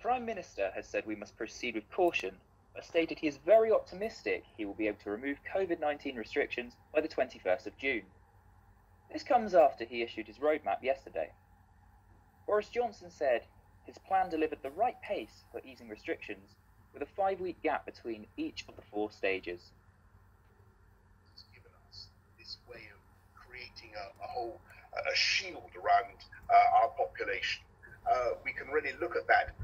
Prime Minister has said we must proceed with caution, but stated he is very optimistic he will be able to remove COVID-19 restrictions by the 21st of June. This comes after he issued his roadmap yesterday. Boris Johnson said his plan delivered the right pace for easing restrictions, with a 5-week gap between each of the 4 stages. It's given us this way of creating a whole shield around our population. We can really look at that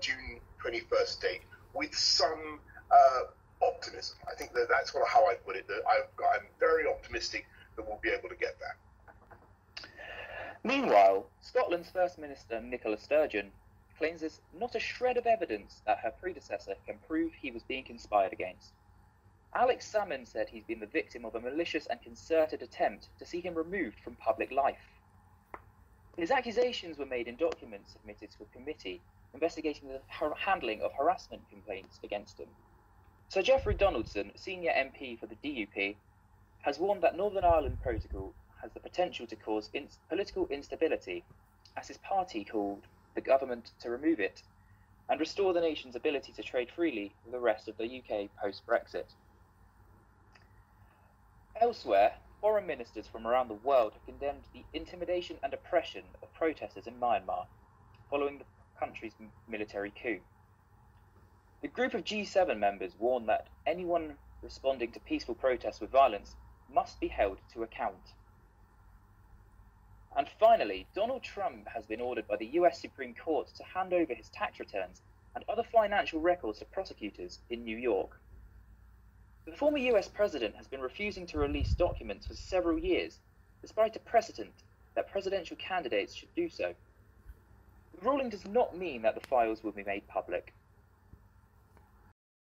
June 21st date with some optimism. I think that's how I put it. That I'm very optimistic that we'll be able to get that. Meanwhile, Scotland's First Minister Nicola Sturgeon claims there's not a shred of evidence that her predecessor can prove he was being conspired against. Alex Salmond said he's been the victim of a malicious and concerted attempt to see him removed from public life. His accusations were made in documents submitted to a committee investigating the handling of harassment complaints against him. Sir Geoffrey Donaldson, senior MP for the DUP, has warned that Northern Ireland Protocol has the potential to cause political instability, as his party called the government to remove it and restore the nation's ability to trade freely with the rest of the UK post-Brexit. Elsewhere, foreign ministers from around the world have condemned the intimidation and oppression of protesters in Myanmar following the country's military coup. The group of G7 members warned that anyone responding to peaceful protests with violence must be held to account. And finally, Donald Trump has been ordered by the US Supreme Court to hand over his tax returns and other financial records to prosecutors in New York. The former US president has been refusing to release documents for several years, despite a precedent that presidential candidates should do so. The ruling does not mean that the files will be made public,